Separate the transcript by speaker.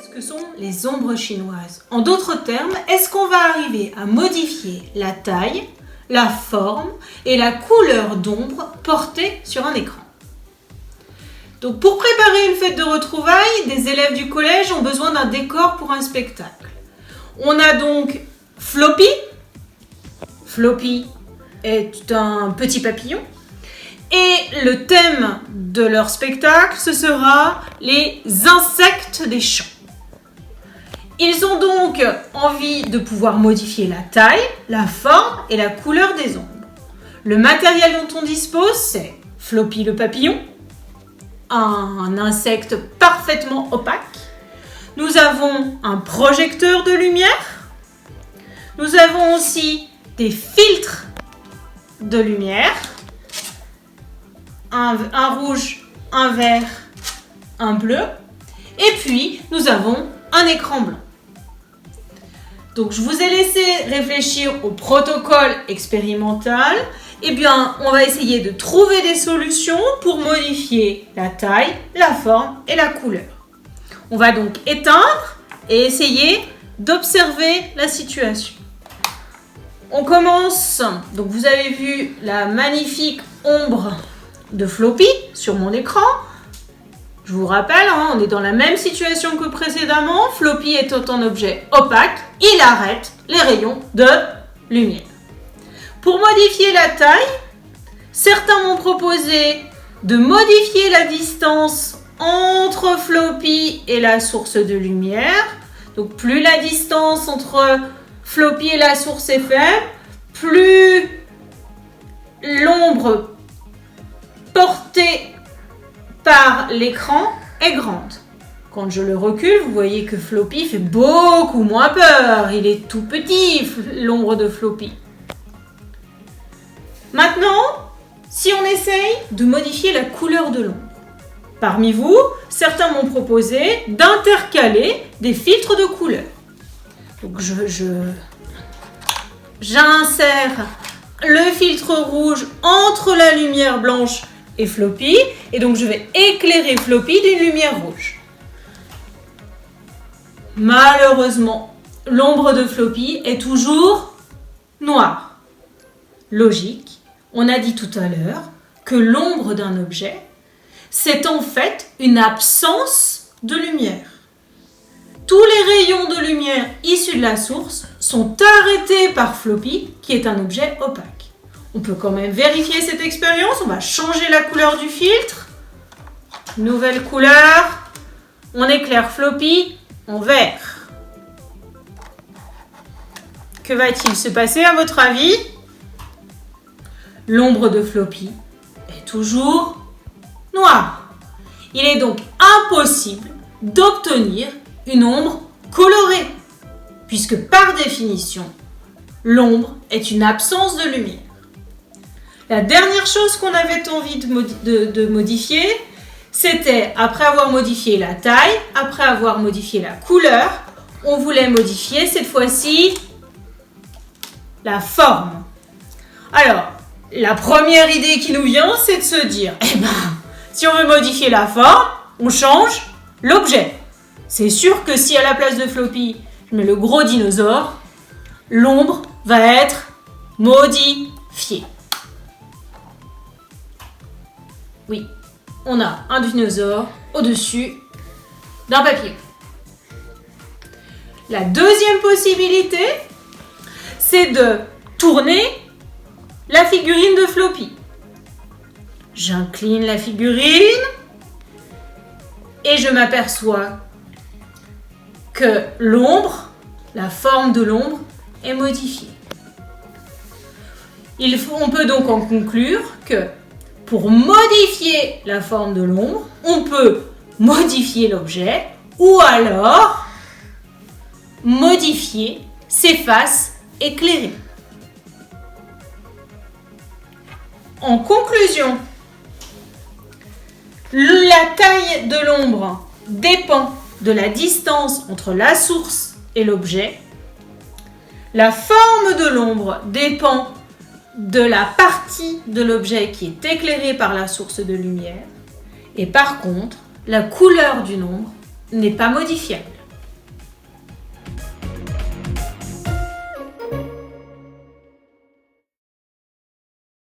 Speaker 1: Ce que sont les ombres chinoises. En d'autres termes, est-ce qu'on va arriver à modifier la taille, la forme et la couleur d'ombre portée sur un écran? Donc pour préparer une fête de retrouvailles, des élèves du collège ont besoin d'un décor pour un spectacle. On a donc Floppy. Floppy est un petit papillon. Et le thème de leur spectacle, ce sera les insectes des champs. Ils ont donc envie de pouvoir modifier la taille, la forme et la couleur des ombres. Le matériel dont on dispose, c'est Floppy le papillon, un insecte parfaitement opaque. Nous avons un projecteur de lumière. Nous avons aussi des filtres de lumière. Un rouge, un vert, un bleu. Et puis, nous avons un écran blanc. Donc, je vous ai laissé réfléchir au protocole expérimental. Eh bien, on va essayer de trouver des solutions pour modifier la taille, la forme et la couleur. On va donc éteindre et essayer d'observer la situation. On commence. Donc, vous avez vu la magnifique ombre de Floppy sur mon écran. Je vous rappelle, on est dans la même situation que précédemment. Floppy étant un objet opaque, il arrête les rayons de lumière. Pour modifier la taille, certains m'ont proposé de modifier la distance entre Floppy et la source de lumière. Donc plus la distance entre Floppy et la source est faible, plus l'ombre portée par l'écran est grande. Quand je le recule, vous voyez que Floppy fait beaucoup moins peur. Il est tout petit, l'ombre de Floppy. Maintenant, si on essaye de modifier la couleur de l'ombre. Parmi vous, certains m'ont proposé d'intercaler des filtres de couleur. Donc j'insère le filtre rouge entre la lumière blanche et Floppy, et donc je vais éclairer Floppy d'une lumière rouge. Malheureusement, l'ombre de Floppy est toujours noire. Logique, on a dit tout à l'heure que l'ombre d'un objet, c'est en fait une absence de lumière. Tous les rayons de lumière issus de la source sont arrêtés par Floppy, qui est un objet opaque. On peut quand même vérifier cette expérience. On va changer la couleur du filtre. Nouvelle couleur. On éclaire Floppy en vert. Que va-t-il se passer à votre avis? L'ombre de Floppy est toujours noire. Il est donc impossible d'obtenir une ombre colorée, puisque par définition, l'ombre est une absence de lumière. La dernière chose qu'on avait envie de modifier, c'était, après avoir modifié la taille, après avoir modifié la couleur, on voulait modifier cette fois-ci la forme. Alors, la première idée qui nous vient, c'est de se dire, si on veut modifier la forme, on change l'objet. C'est sûr que si à la place de Floppy, je mets le gros dinosaure, l'ombre va être modifiée. Oui, on a un dinosaure au-dessus d'un papillon. La deuxième possibilité, c'est de tourner la figurine de Floppy. J'incline la figurine et je m'aperçois que l'ombre, la forme de l'ombre, est modifiée. On peut donc en conclure que pour modifier la forme de l'ombre, on peut modifier l'objet ou alors modifier ses faces éclairées. En conclusion, la taille de l'ombre dépend de la distance entre la source et l'objet. La forme de l'ombre dépend de la partie de l'objet qui est éclairée par la source de lumière. Et par contre, la couleur du nombre n'est pas modifiée.